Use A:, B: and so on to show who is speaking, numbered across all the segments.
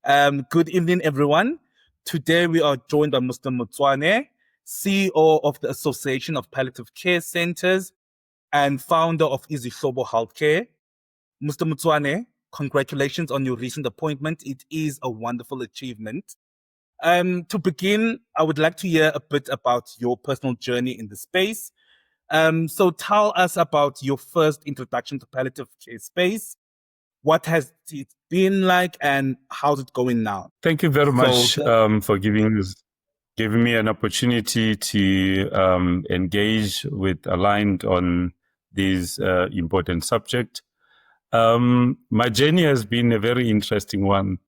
A: Good evening, everyone. Today we are joined by Mr. Motsoane, CEO of the Association of Palliative Care Centers and founder of Izihlobo Healthcare. Mr. Motsoane, congratulations on your recent appointment. It is a wonderful achievement. To begin, I would like to hear a bit about your personal journey in the space. So tell us about your first introduction to palliative care space. What has it been like and how's it going now?
B: Thank you very much for giving me an opportunity to engage with Aligned on this important subject. My journey has been a very interesting one.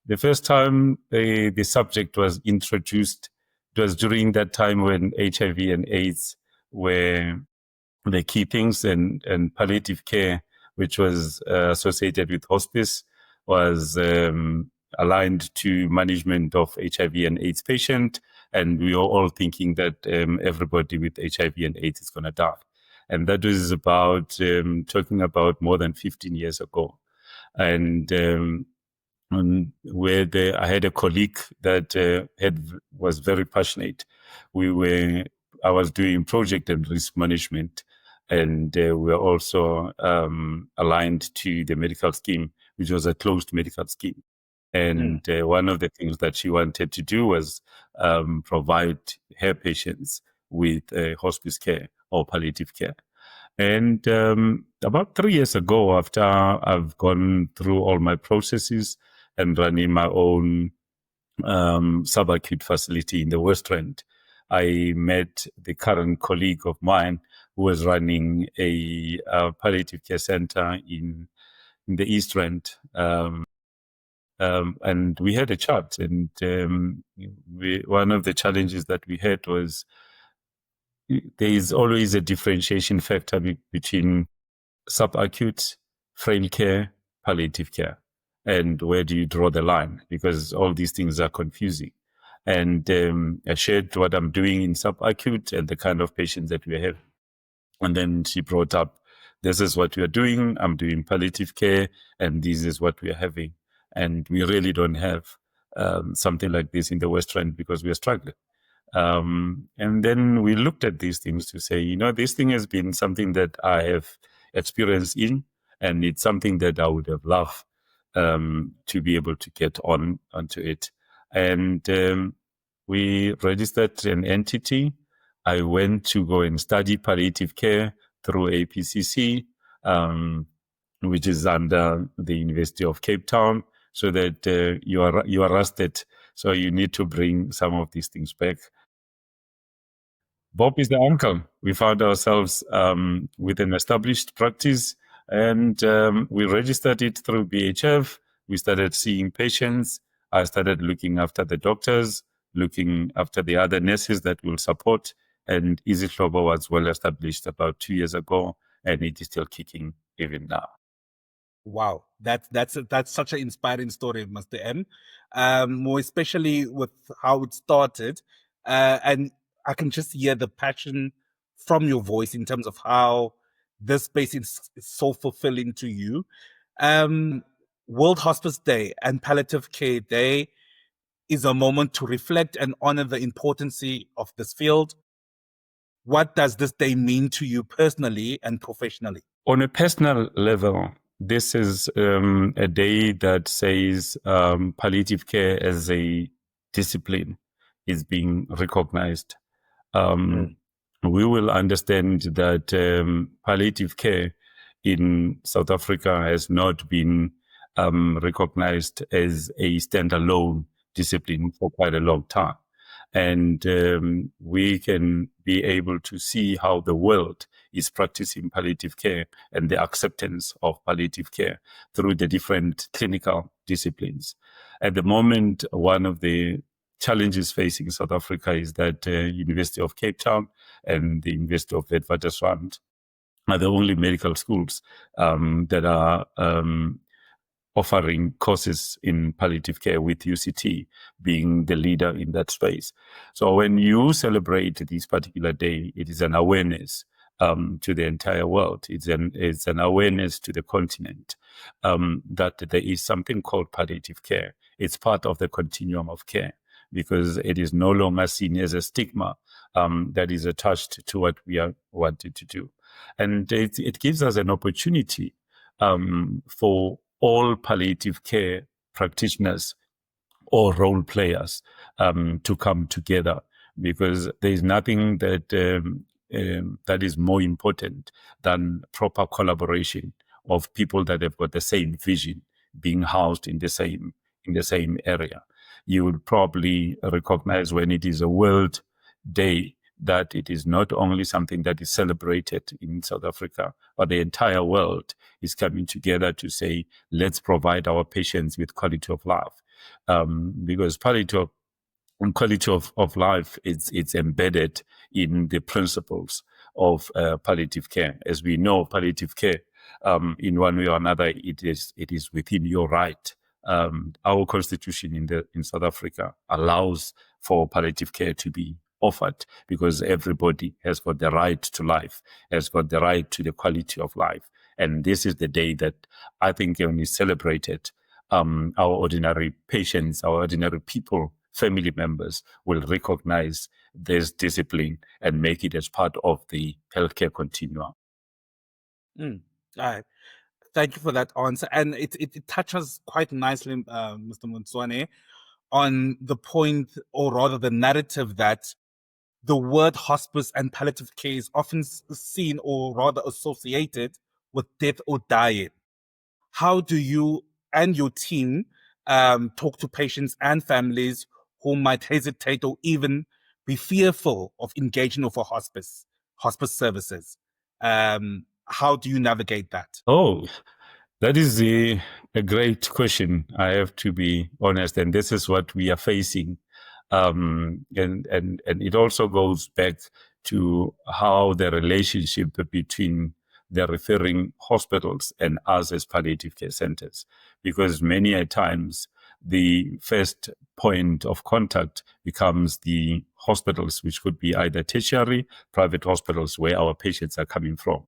B: The first time the subject was introduced, it was during that time when HIV and AIDS were the key things, and palliative care, which was associated with hospice, was aligned to management of HIV and AIDS patient. And we were all thinking that everybody with HIV and AIDS is going to die. And that was about talking about more than 15 years ago. And I had a colleague that was very passionate. I was doing project and risk management, and we were also aligned to the medical scheme, which was a closed medical scheme. And one of the things that she wanted to do was provide her patients with hospice care or palliative care. And about 3 years ago, after I've gone through all my processes and running my own subacute facility in the West Rand, I met the current colleague of mine who was running a palliative care center in the East Rand. And we had a chat, and one of the challenges that we had was there is always a differentiation factor between subacute, frail care, palliative care. And where do you draw the line? Because all these things are confusing. And I shared what I'm doing in subacute and the kind of patients that we have. And then she brought up, this is what we are doing. I'm doing palliative care, and this is what we are having. And we really don't have something like this in the West Rand because we are struggling. And then we looked at these things to say, this thing has been something that I have experience in, and it's something that I would have loved to be able to get onto it. And we registered an entity. I went to go and study palliative care through APCC, which is under the University of Cape Town, so that you are rusted. So you need to bring some of these things back. Bob is the uncle. We found ourselves with an established practice, and we registered it through BHF. We started seeing patients. I started looking after the doctors, looking after the other nurses that will support. And Izihlobo was well established about 2 years ago, and it is still kicking even now.
A: Wow, that's such an inspiring story, Mr. M. More especially with how it started, and I can just hear the passion from your voice in terms of how this space is so fulfilling to you. World Hospice Day and Palliative Care Day is a moment to reflect and honor the importance of this field. What does this day mean to you personally and professionally?
B: On a personal level, this is a day that says palliative care as a discipline is being recognized. We will understand that palliative care in South Africa has not been recognized as a standalone discipline for quite a long time. And we can be able to see how the world is practicing palliative care and the acceptance of palliative care through the different clinical disciplines. At the moment, one of the challenges facing South Africa is that University of Cape Town and the University of Witwatersrand are the only medical schools that are offering courses in palliative care, with UCT being the leader in that space. So when you celebrate this particular day, it is an awareness to the entire world. It's an awareness to the continent that there is something called palliative care. It's part of the continuum of care because it is no longer seen as a stigma that is attached to what we are wanting to do. And it gives us an opportunity for all palliative care practitioners or role players to come together, because there is nothing that is more important than proper collaboration of people that have got the same vision being housed in the same area. You would probably recognize when it is a World Day that it is not only something that is celebrated in South Africa, but the entire world is coming together to say, let's provide our patients with quality of life. Because quality of life, it's embedded in the principles of palliative care. As we know, palliative care, in one way or another, it is within your right. Our constitution in South Africa allows for palliative care to be offered because everybody has got the right to life, has got the right to the quality of life. And this is the day that I think when we celebrated, our ordinary patients, our ordinary people, family members will recognize this discipline and make it as part of the healthcare continuum.
A: All right. Thank you for that answer. And it touches quite nicely, Mr. Motsoane, on the point, or rather the narrative, that the word hospice and palliative care is often seen or rather associated with death or dying. How do you and your team talk to patients and families who might hesitate or even be fearful of engaging with a hospice services? How do you navigate that?
B: Oh, that is a great question. I have to be honest, and this is what we are facing. And it also goes back to how the relationship between the referring hospitals and us as palliative care centers, because many a times the first point of contact becomes the hospitals, which could be either tertiary, private hospitals where our patients are coming from.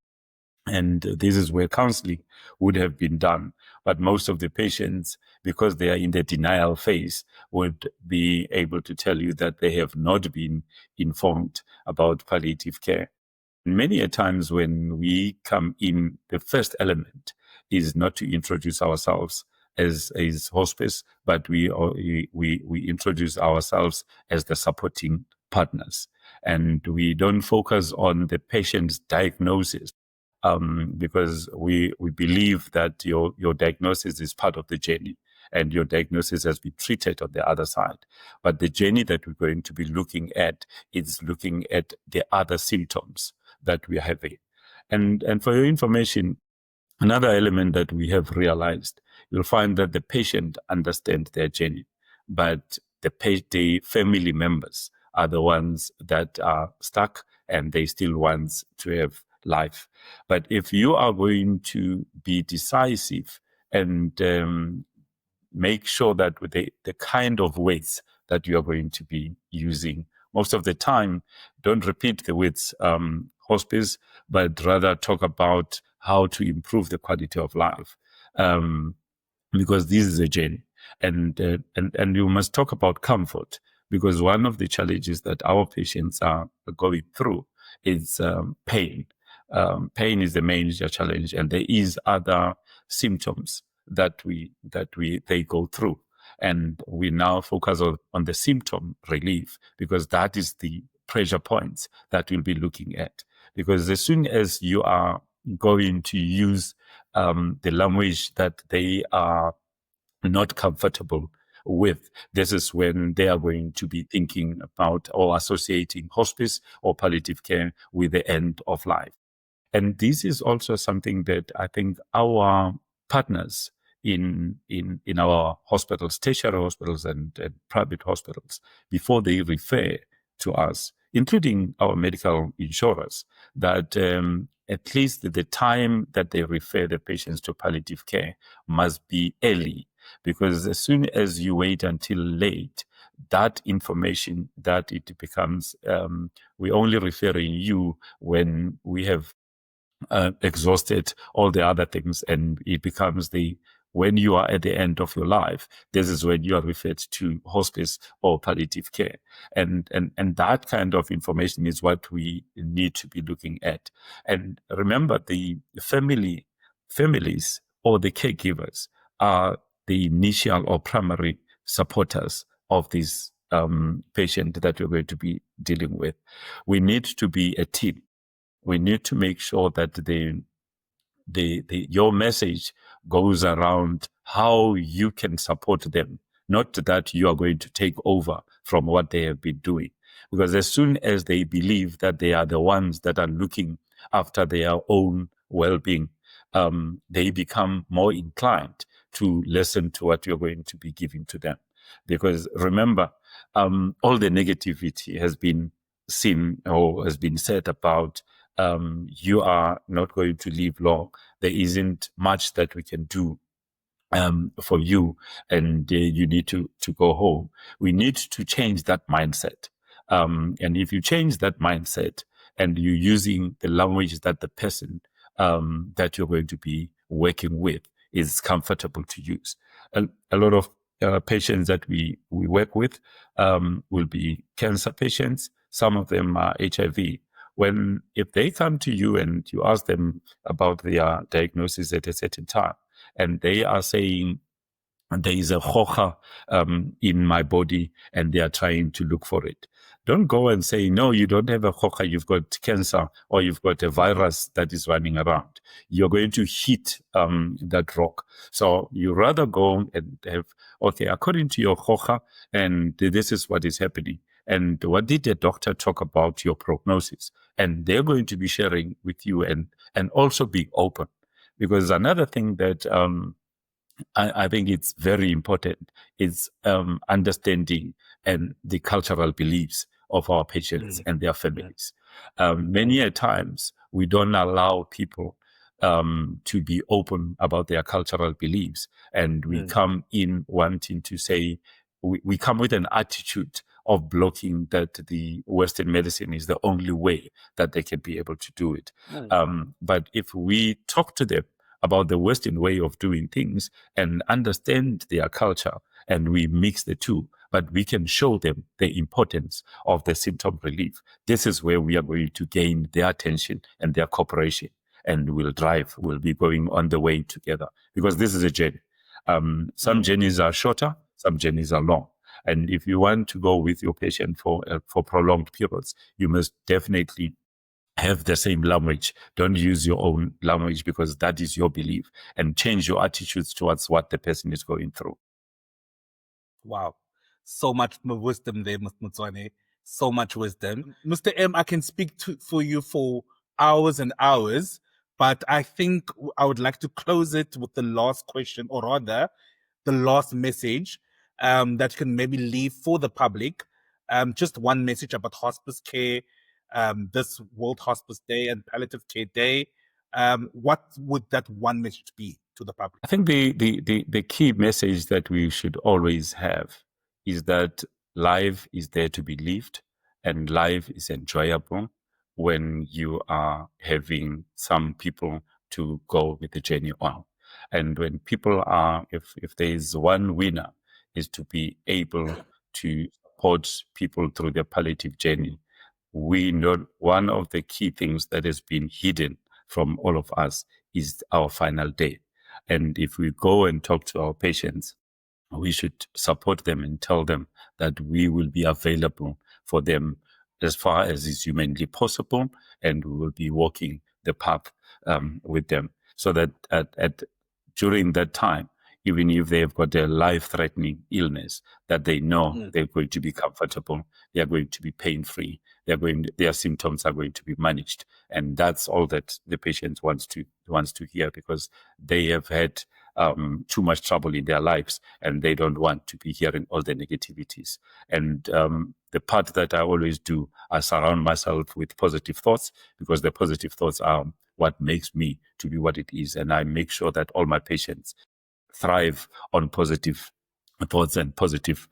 B: And this is where counseling would have been done. But most of the patients, because they are in the denial phase, would be able to tell you that they have not been informed about palliative care. Many a times when we come in, the first element is not to introduce ourselves as hospice, but we introduce ourselves as the supporting partners. And we don't focus on the patient's diagnosis. Because we believe that your diagnosis is part of the journey and your diagnosis has been treated on the other side. But the journey that we're going to be looking at is looking at the other symptoms that we are having. And for your information, another element that we have realized, you'll find that the patient understands their journey, but the family members are the ones that are stuck and they still want to have life. But if you are going to be decisive and make sure that with the kind of weights that you are going to be using, most of the time, don't repeat the words hospice, but rather talk about how to improve the quality of life, because this is a journey. And you must talk about comfort, because one of the challenges that our patients are going through is pain. Pain is the major challenge, and there is other symptoms that they go through. And we now focus on the symptom relief, because that is the pressure points that we'll be looking at. Because as soon as you are going to use the language that they are not comfortable with, this is when they are going to be thinking about or associating hospice or palliative care with the end of life. And this is also something that I think our partners in our hospitals, tertiary hospitals and private hospitals, before they refer to us, including our medical insurers, that at least the time that they refer the patients to palliative care must be early, because as soon as you wait until late, that information that it becomes, we're only referring you when we have exhausted all the other things, and it becomes when you are at the end of your life, this is when you are referred to hospice or palliative care. And that kind of information is what we need to be looking at. And remember, the families or the caregivers are the initial or primary supporters of this patient that we're going to be dealing with. We need to be a team. We need to make sure that your message goes around how you can support them, not that you are going to take over from what they have been doing. Because as soon as they believe that they are the ones that are looking after their own well-being, they become more inclined to listen to what you're going to be giving to them. Because remember, all the negativity has been seen or has been said about you are not going to live long. There isn't much that we can do for you, and you need to go home. We need to change that mindset. And if you change that mindset and you're using the language that the person that you're going to be working with is comfortable to use. A lot of patients that we work with will be cancer patients. Some of them are HIV. If they come to you and you ask them about their diagnosis at a certain time, and they are saying, there is a hoja in my body and they are trying to look for it. Don't go and say, no, you don't have a hoja, you've got cancer or you've got a virus that is running around. You're going to hit that rock. So you rather go and have, okay, according to your hoja, and this is what is happening. And what did the doctor talk about your prognosis? And they're going to be sharing with you and also being open. Because another thing that I think it's very important is understanding and the cultural beliefs of our patients and their families. Many a times we don't allow people to be open about their cultural beliefs, and we come in wanting to say, we come with an attitude of blocking that the Western medicine is the only way that they can be able to do it. But if we talk to them about the Western way of doing things and understand their culture, and we mix the two, but we can show them the importance of the symptom relief. This is where we are going to gain their attention and their cooperation, and we'll be going on the way together, because this is a journey. Some journeys are shorter, some journeys are long. And if you want to go with your patient for prolonged periods, you must definitely have the same language. Don't use your own language, because that is your belief, and change your attitudes towards what the person is going through.
A: Wow. So much wisdom there, Mr. Motsoane. So much wisdom. Mr. M, I can speak for you for hours and hours, but I think I would like to close it with the last question, or rather, the last message that you can maybe leave for the public. Just one message about hospice care, this World Hospice Day and Palliative Care Day. What would that one message be to the public?
B: I think the key message that we should always have is that life is there to be lived, and life is enjoyable when you are having some people to go with the journey on. And when people are, if there is one winner, is to be able to support people through their palliative journey. We know one of the key things that has been hidden from all of us is our final day. And if we go and talk to our patients, we should support them and tell them that we will be available for them as far as is humanly possible, and we will be walking the path with them, so that during that time, even if they've got a life-threatening illness, that they know they're going to be comfortable, they are going to be pain-free, their symptoms are going to be managed. And that's all that the patient wants to hear, because they have had too much trouble in their lives, and they don't want to be hearing all the negativities. And the part that I always do, I surround myself with positive thoughts, because the positive thoughts are what makes me to be what it is. And I make sure that all my patients thrive on positive thoughts and positive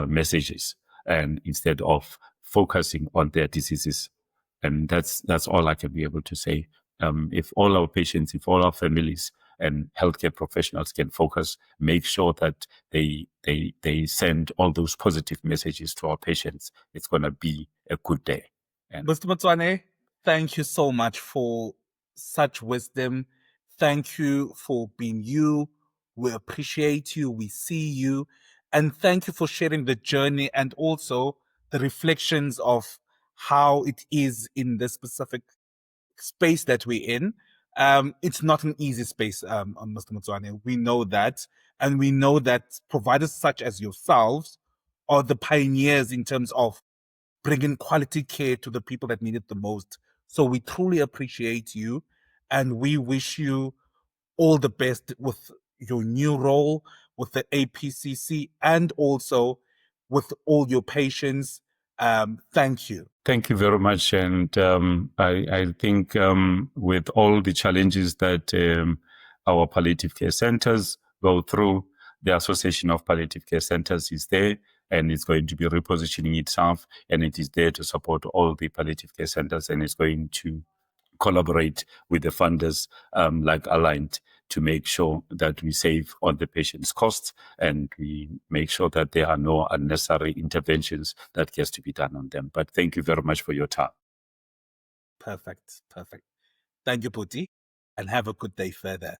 B: messages, and instead of focusing on their diseases. And that's all I can be able to say if all our patients, if all our families and healthcare professionals can focus, make sure that they send all those positive messages to our patients, it's going to be a good day. And
A: Mr. Motsoane, thank you so much for such wisdom. Thank you for being you. We appreciate you. We see you. And thank you for sharing the journey and also the reflections of how it is in this specific space that we're in. It's not an easy space, Mr. Motsoane. We know that. And we know that providers such as yourselves are the pioneers in terms of bringing quality care to the people that need it the most. So we truly appreciate you and we wish you all the best with your new role with the APCC and also with all your patients. Thank you.
B: thank you very much. And I think with all the challenges that our palliative care centers go through, the Association of Palliative Care Centers is there, and it's going to be repositioning itself, and it is there to support all the palliative care centers, and it's going to collaborate with the funders like Aligned to make sure that we save on the patient's costs and we make sure that there are no unnecessary interventions that gets to be done on them. But thank you very much for your time.
A: Perfect. Thank you, Puti, and have a good day further.